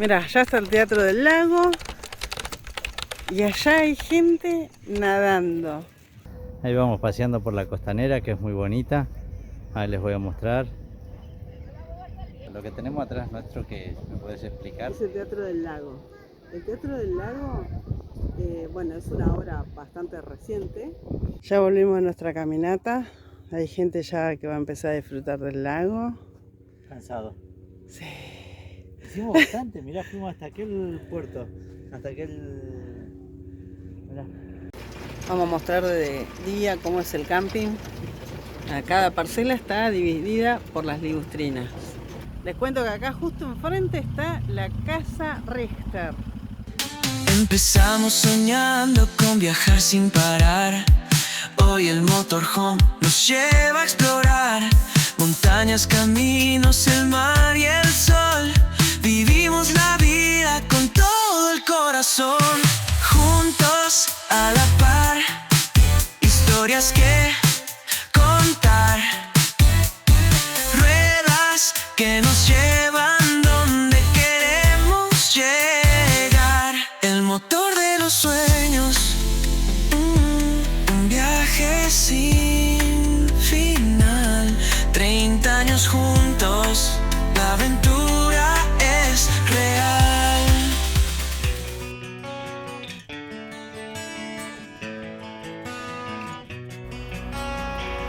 Mira, allá está el Teatro del Lago y allá hay gente nadando. Ahí vamos paseando por la costanera, que es muy bonita. Ahí les voy a mostrar lo que tenemos atrás nuestro, que me puedes explicar. Es el Teatro del Lago. El Teatro del Lago, bueno, es una obra bastante reciente. Ya volvimos a nuestra caminata. Hay gente ya que va a empezar a disfrutar del lago. Cansado. Sí. Hicimos bastante, mirá, fuimos hasta aquel puerto, hasta aquel... Mirá. Vamos a mostrar de día cómo es el camping. Cada parcela está dividida por las ligustrinas. Les cuento que acá justo enfrente está la Casa Richter. Empezamos soñando con viajar sin parar. Hoy el motorhome nos lleva a explorar montañas, caminos, el mar y el sol. Vivimos la vida con todo el corazón, juntos a la par, historias que contar, ruedas que nos llevan donde queremos llegar. El motor de los sueños, un viaje sin final. 30 años juntos, la aventura es real.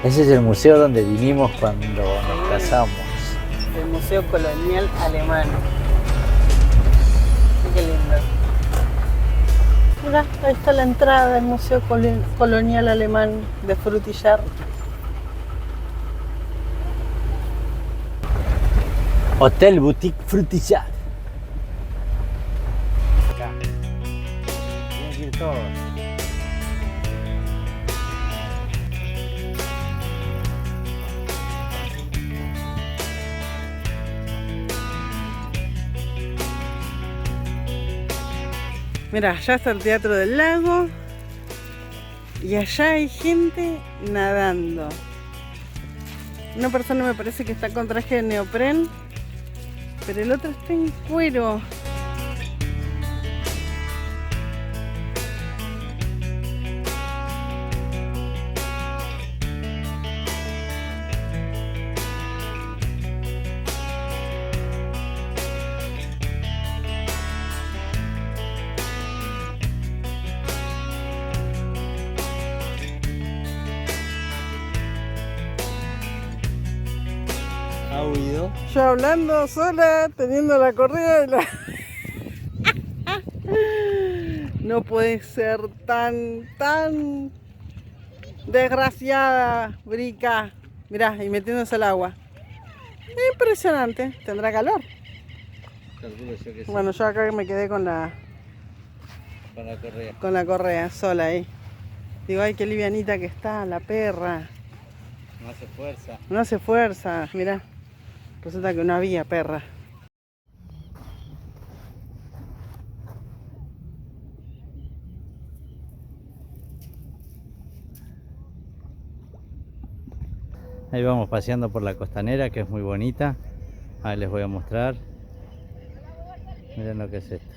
Ese es el museo donde vinimos cuando nos casamos. El Museo Colonial Alemán. Qué lindo. Mirá, ahí está la entrada del Museo Colonial Alemán de Frutillar. Hotel Boutique Frutillar. Acá. Tienen que ir todos. Mira, allá está el Teatro del Lago y allá hay gente nadando. Una persona me parece que está con traje de neopren, pero el otro está en cuero. ¿Ha huido? Yo hablando sola, teniendo la correa y la... No puede ser tan desgraciada, Brica. Mirá, y metiéndose al agua. Impresionante. ¿Tendrá calor? Calculo yo que sí. Bueno, yo acá me quedé con la correa. con la correa sola ahí. Digo, ay, qué livianita que está la perra. No hace fuerza. No hace fuerza, mirá. Resulta que no había perra. Ahí vamos paseando por la costanera, que es muy bonita. Ahí les voy a mostrar. Miren lo que es esto.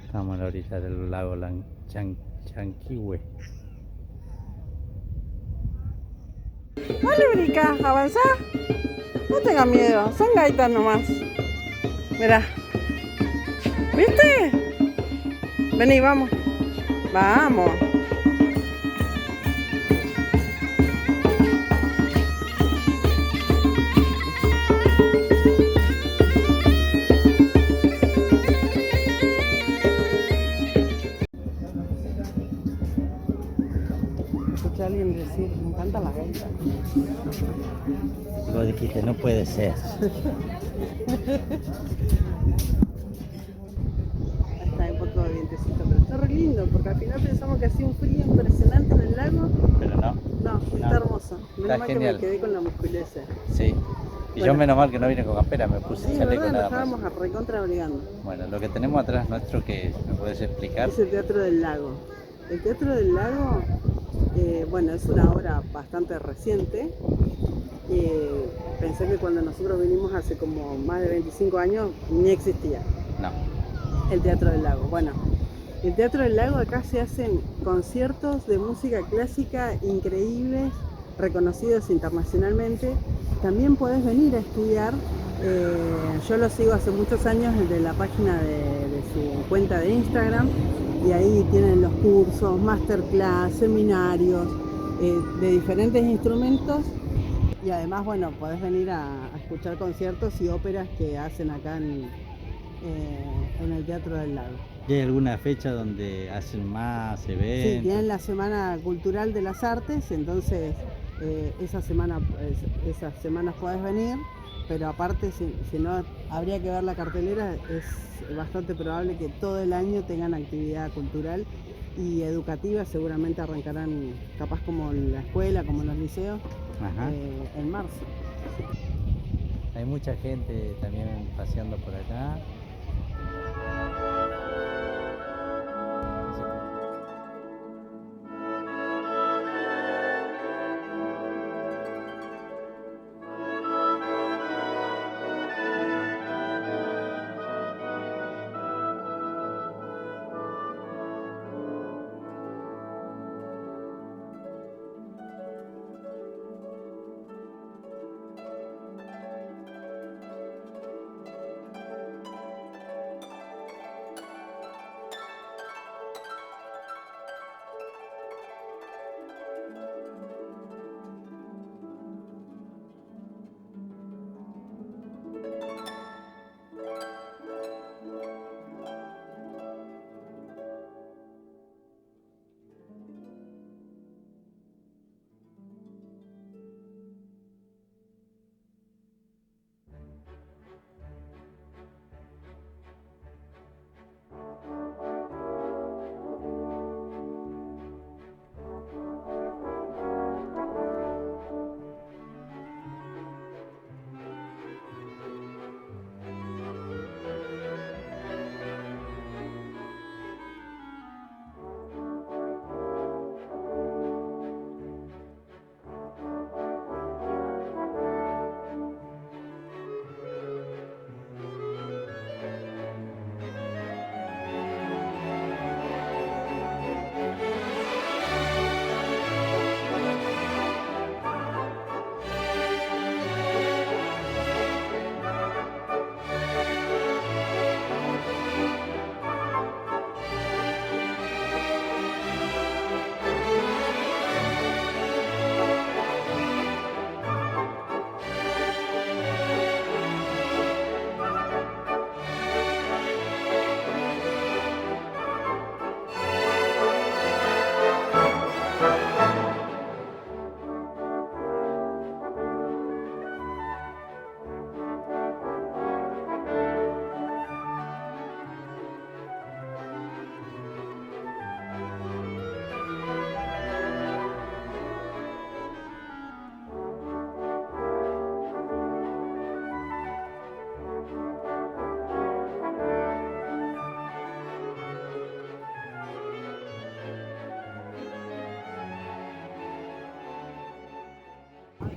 Estamos a la orilla del lago Chanquihue. Dale, Brica, avanzá. No tengas miedo, son gaitas nomás. Mirá. ¿Viste? Vení, vamos. Vamos. Escuché a alguien decir, me encanta la gaita. Vos dijiste, no puede ser. Está un poco de vientecito, pero está re lindo, porque al final pensamos que hacía un frío impresionante en el lago. Pero no. No, está hermoso. Menos mal genial. que me quedé con la musculeza. Sí. Y yo menos mal que no vine con campera, me puse Sí, chaleco verdad, nos nada más. estábamos recontra obligando. Bueno, lo que tenemos atrás nuestro, que me puedes explicar. Es el Teatro del Lago. El Teatro del Lago, bueno, es una obra bastante reciente. pensé que cuando nosotros vinimos hace como más de 25 años ni existía No. el Teatro del Lago. Bueno, el Teatro del Lago acá se hacen conciertos de música clásica increíbles, reconocidos internacionalmente. También podés venir a estudiar. Yo lo sigo hace muchos años desde la página de su cuenta de Instagram, y ahí tienen los cursos, masterclass, seminarios de diferentes instrumentos, y además, bueno, podés venir a escuchar conciertos y óperas que hacen acá en el Teatro del Lago. ¿Y hay alguna fecha donde hacen más eventos? Sí, tienen la Semana Cultural de las Artes, entonces esas semanas podés venir, pero aparte, si no, habría que ver la cartelera. Es bastante probable que todo el año tengan actividad cultural y educativa. Seguramente arrancarán, capaz como en la escuela, como en los liceos, en marzo. Hay mucha gente también paseando por acá.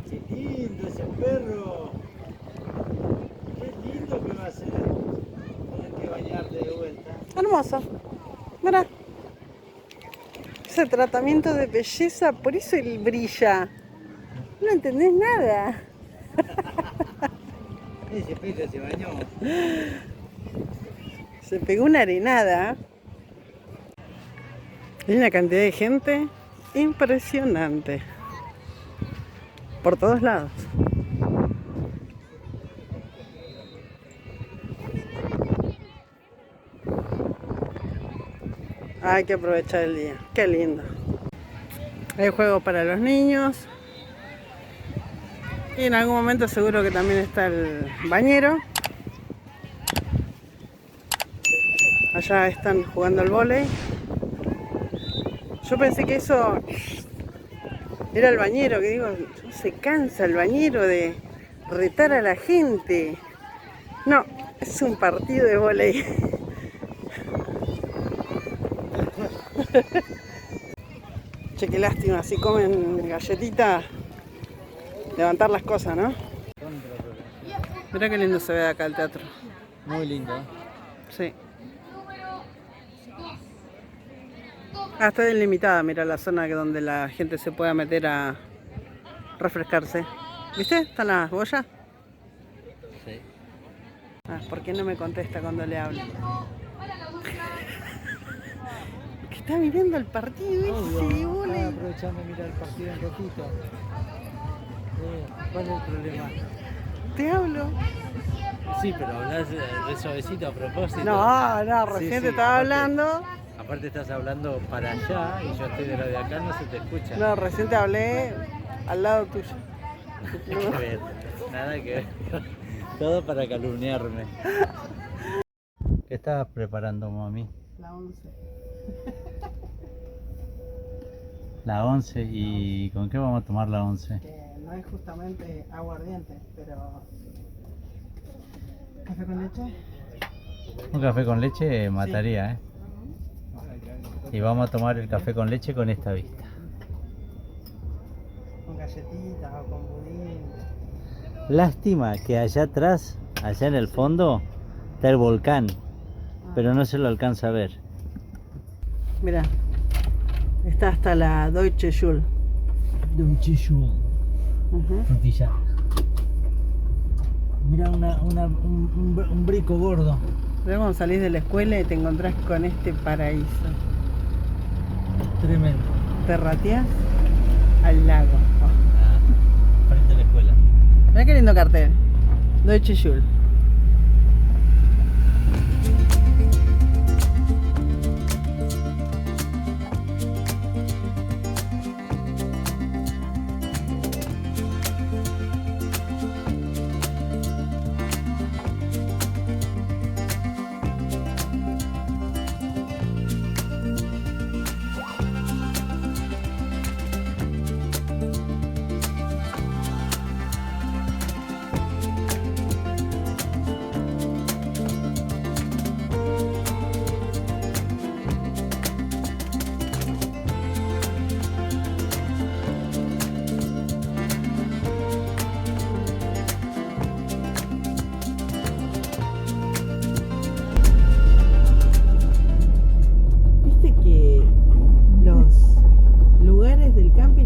¡Qué lindo ese perro! ¡Qué lindo que va a ser! Tienes que bañarte de vuelta. Hermoso. Mira. Ese tratamiento de belleza, por eso él brilla. No entendés nada. Ese perro se bañó. Se pegó una arenada. Hay una cantidad de gente impresionante. Por todos lados. Hay que aprovechar el día. Qué lindo. Hay juegos para los niños. Y en algún momento seguro que también está el bañero. Allá están jugando al vóley. Yo pensé que eso era el bañero, que digo, se cansa el bañero de retar a la gente. No, es un partido de vóley. Che, qué lástima, si comen galletita, levantar las cosas, ¿no? Con Mirá qué lindo se ve acá el teatro. Muy lindo. Sí. Ah, está delimitada, mira la zona donde la gente se pueda meter a refrescarse. ¿Viste? ¿Están las boyas? Sí. Ah, ¿por qué no me contesta cuando le hablo? Que está mirando el partido ese, boludo. Estaba aprovechando de mirar el partido un ratito. ¿Cuál es el problema? Te hablo. Sí, pero hablas re suavecito a propósito. No, recién te estaba hablando. Aparte estás hablando para allá y yo estoy de lo de acá, no se te escucha. No, recién te hablé al lado tuyo. Nada que ver, nada que ver. Todo para calumniarme. ¿Qué estabas preparando, mami? La 11. La 11, ¿y con qué vamos a tomar la 11? No es justamente aguardiente, pero... ¿Café con leche? Un café con leche mataría, ¿eh? Y vamos a tomar el café con leche con esta vista. Con galletitas o con budín. Lástima que allá atrás, allá en el fondo, está el volcán, pero no se lo alcanza a ver. Mira, está hasta la Deutsche Schule. Deutsche Schule. Frutilla. Mira un brico gordo. Luego cuando salís de la escuela y te encontrás con este paraíso. Tremendo. Te rateás al lago. Frente a la escuela. Mirá qué lindo cartel. Deutsche Schule.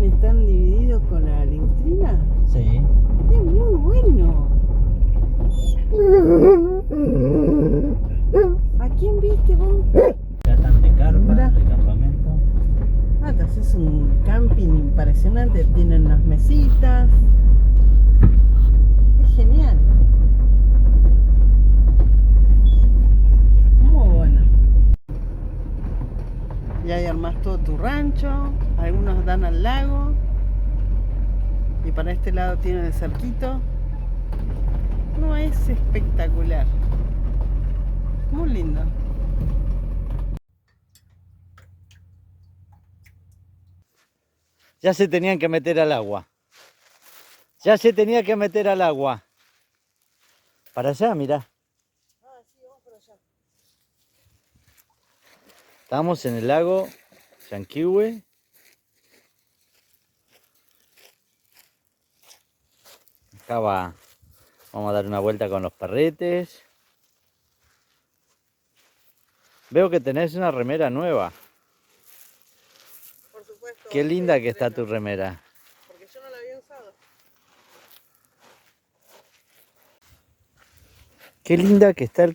Están divididos con la liustrina. Sí. Es muy bueno. ¿A quién viste vos? Ya están de carpa, de campamento. Ah, te haces un camping impresionante. Tienen unas mesitas. Es genial. Muy bueno. Y ahí armás todo tu rancho. Algunos dan al lago. Y para este lado tienen el cerquito. No, es espectacular. Muy lindo. Ya se tenían que meter al agua. Ya se tenía que meter al agua. Para allá, mirá. Ah, sí, vamos para allá. Estamos en el lago Llanquihue. Acá va. Vamos a dar una vuelta con los perretes. Veo que tenés una remera nueva. Por supuesto. Qué linda que está tu remera. Porque yo no la había usado. Qué linda que está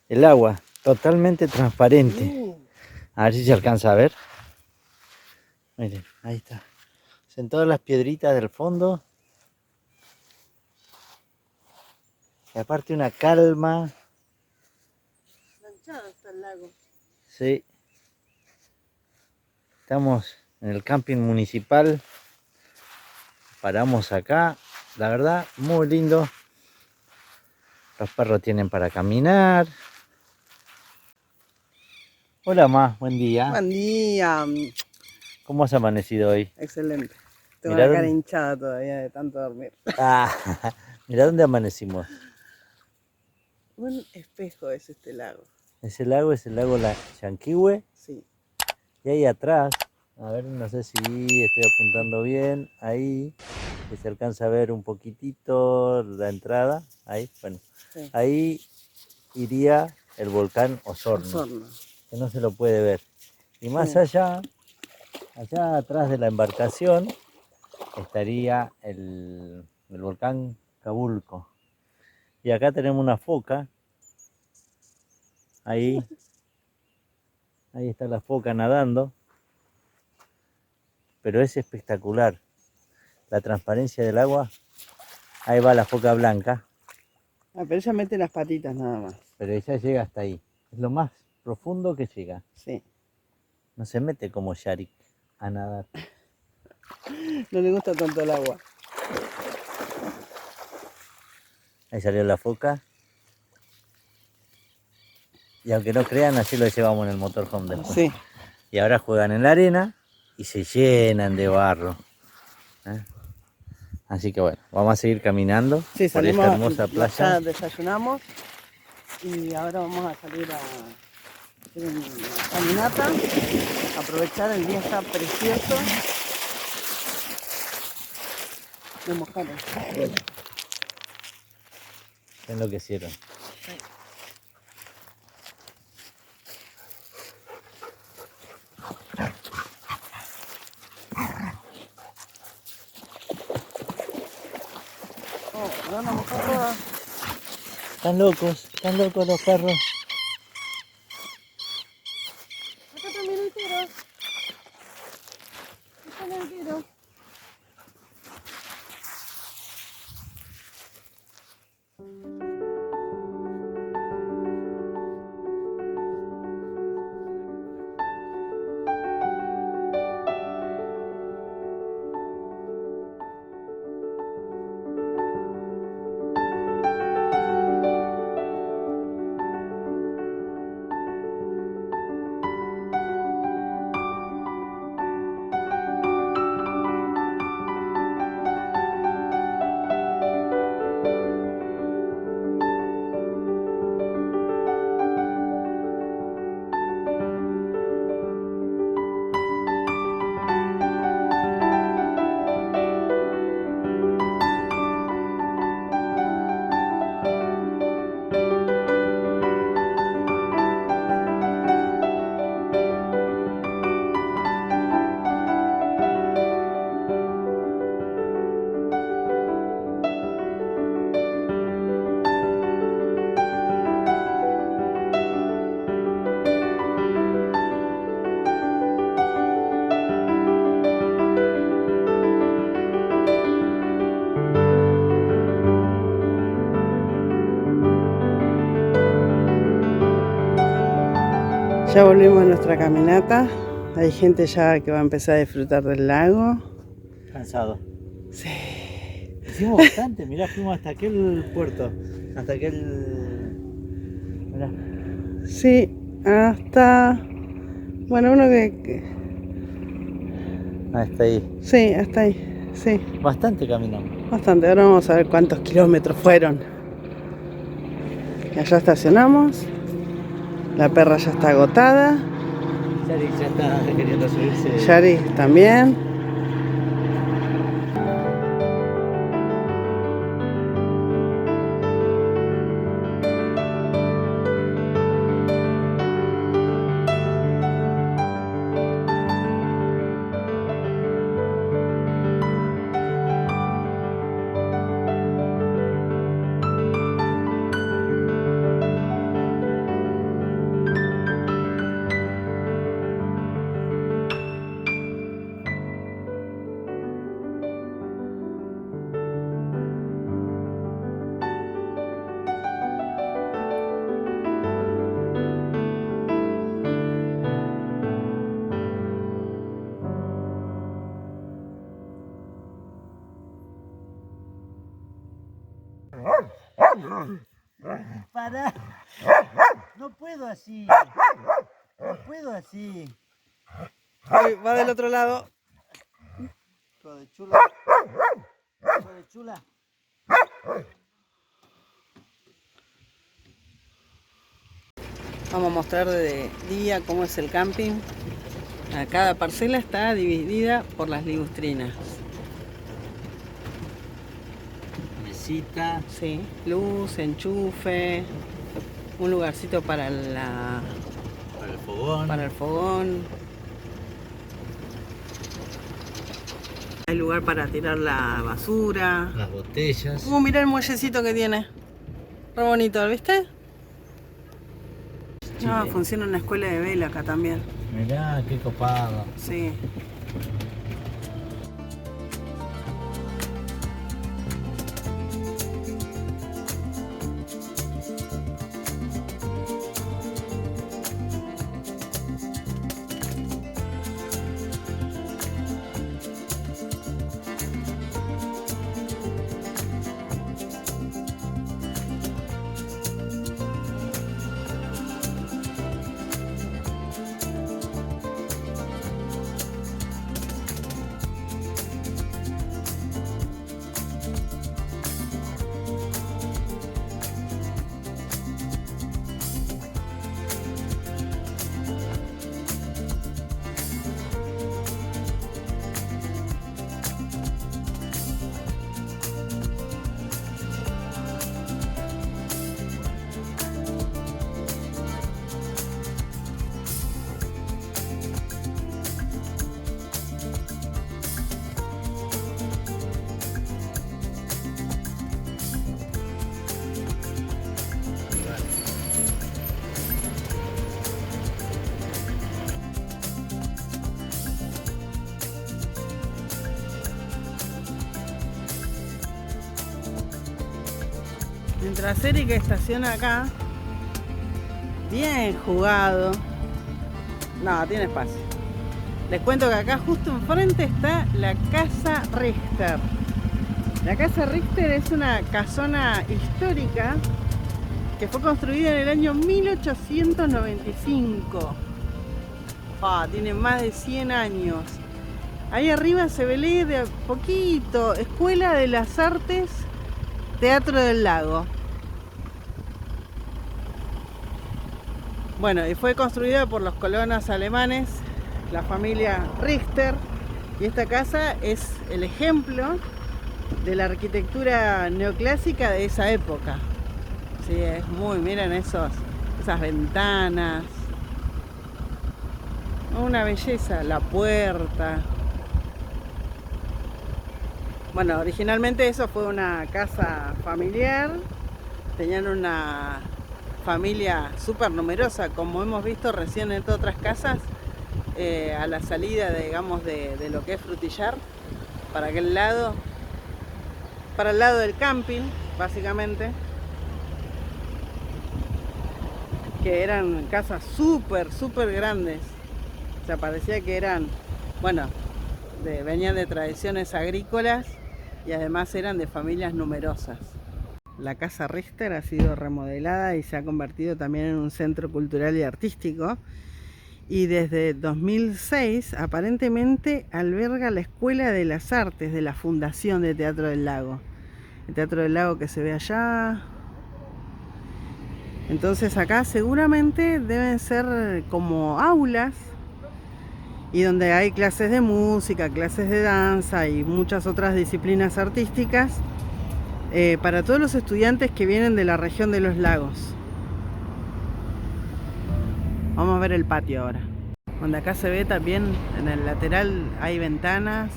el agua. Totalmente transparente. A ver si se alcanza a ver. Miren, ahí está. En todas las piedritas del fondo. Y aparte una calma. Manchado está el lago. Sí. Estamos en el camping municipal. Paramos acá. La verdad, muy lindo. Los perros tienen para caminar. Hola, Ma, buen día. Buen día. ¿Cómo has amanecido hoy? Excelente. Tengo Mirá la cara dónde- hinchada todavía de tanto dormir. Mira dónde amanecimos. Un espejo es este lago. Ese lago es el lago Llanquihue. Sí. Y ahí atrás A ver, no sé si estoy apuntando bien. Ahí, que se alcanza a ver un poquitito la entrada. Ahí, bueno. Sí. Ahí iría el volcán Osorno, Osorno. que no se lo puede ver. Y más Sí. allá atrás de la embarcación, estaría el volcán Cabulco. Y acá tenemos una foca. Ahí está la foca nadando. Pero es espectacular. La transparencia del agua. Ahí va la foca blanca. Ah, pero ella mete las patitas nada más. Pero ella llega hasta ahí. Es lo más profundo que llega. Sí. No se mete como Yarik a nadar. No le gusta tanto el agua. Ahí salió la foca. Y aunque no crean, así lo llevamos en el motorhome después. Sí. Y ahora juegan en la arena y se llenan de barro. Así que bueno, vamos a seguir caminando Sí, por salimos, esta hermosa playa. ya desayunamos y ahora vamos a salir a hacer una caminata, aprovechar, el día está precioso. Me mojaron. Se enloquecieron. Oh, me van a mojar todas. Están locos los perros. Acá también hay tiro. Acá no hay tiro. Ya volvimos a nuestra caminata. Hay gente ya que va a empezar a disfrutar del lago. Cansado. Sí. Hicimos bastante, mirá, fuimos hasta aquel puerto. Hasta aquel... Mirá. Sí, hasta... Bueno, uno que... Hasta ahí. Sí, hasta ahí. Sí, Bastante caminamos. bastante. Ahora vamos a ver cuántos kilómetros fueron. Y allá estacionamos. La perra ya está agotada. Yari ya está queriendo subirse. Yari también. ¡Para! No puedo así. No puedo así. Ay, va del otro lado. Hijo de chula. Hijo de chula. Vamos a mostrar de día cómo es el camping. Cada parcela está dividida por las ligustrinas. Mesita. Sí, luz, enchufe, un lugarcito para Para el fogón. para el fogón. Hay lugar para tirar la basura. Las botellas. Mirá el muellecito que tiene. Re bonito, ¿viste? Ah, funciona una escuela de vela acá también. Mirá, qué copado. Sí. Mientras Erika estaciona acá, bien jugado. No, tiene espacio. Les cuento que acá justo enfrente está la Casa Richter. La Casa Richter es una casona histórica que fue construida en el año 1895. Tiene más de 100 años. Ahí arriba se ve de a poquito Escuela de las Artes, Teatro del Lago. Bueno, y fue construida por los colonos alemanes, la familia Richter, y esta casa es el ejemplo de la arquitectura neoclásica de esa época. Sí, es muy, miren esas ventanas, una belleza, la puerta. Bueno, originalmente eso fue una casa familiar, tenían una familia súper numerosa, como hemos visto recién en otras casas, a la salida, digamos, de lo que es Frutillar, para aquel lado, para el lado del camping, básicamente, que eran casas súper grandes. O sea, parecía que eran, bueno, venían de tradiciones agrícolas y además eran de familias numerosas. La Casa Richter ha sido remodelada y se ha convertido también en un centro cultural y artístico. Y desde 2006 aparentemente alberga la Escuela de las Artes de la Fundación de Teatro del Lago. El Teatro del Lago que se ve allá. Entonces acá seguramente deben ser como aulas y donde hay clases de música, clases de danza y muchas otras disciplinas artísticas para todos los estudiantes que vienen de la región de los lagos. Vamos a ver el patio ahora, donde acá se ve también en el lateral hay ventanas.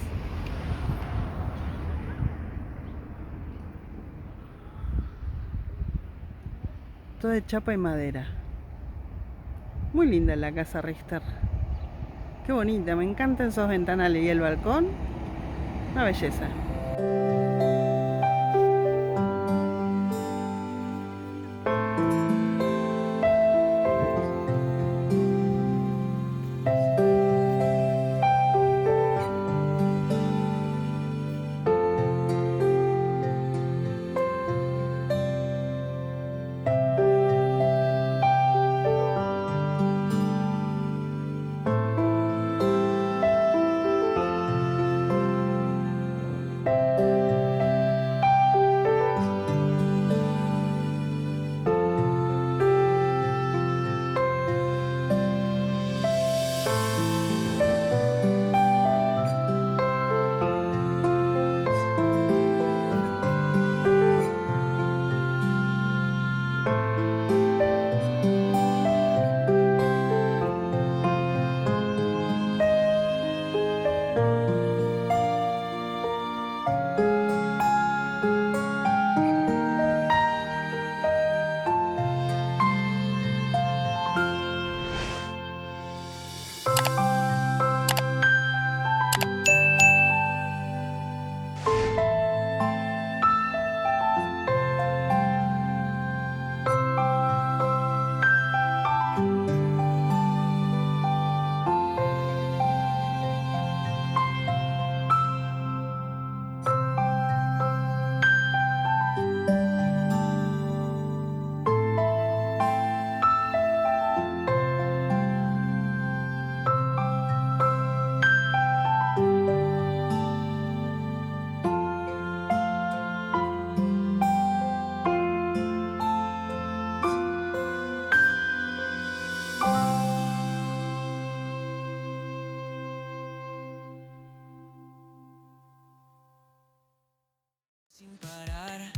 Todo de chapa y madera. Muy linda la Casa Richter. Qué bonita, me encantan esos ventanales y el balcón. Una belleza.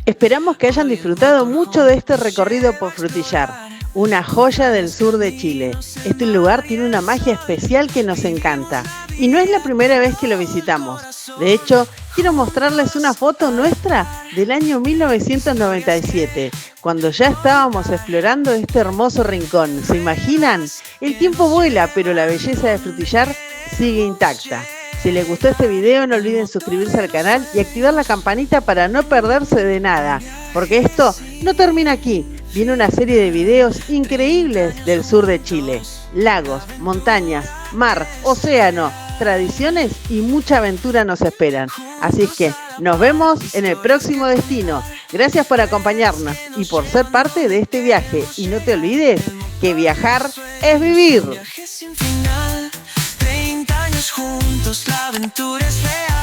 Esperamos que hayan disfrutado mucho de este recorrido por Frutillar, una joya del sur de Chile. Este lugar tiene una magia especial que nos encanta y no es la primera vez que lo visitamos. De hecho, quiero mostrarles una foto nuestra del año 1997, cuando ya estábamos explorando este hermoso rincón. ¿Se imaginan? El tiempo vuela, pero la belleza de Frutillar sigue intacta. Si les gustó este video, no olviden suscribirse al canal y activar la campanita para no perderse de nada, porque esto no termina aquí. Viene una serie de videos increíbles del sur de Chile. Lagos, montañas, mar, océano, tradiciones y mucha aventura nos esperan. Así es que nos vemos en el próximo destino. Gracias por acompañarnos y por ser parte de este viaje. Y no te olvides que viajar es vivir. Viaje sin final, 30 años juntos, la aventura es real.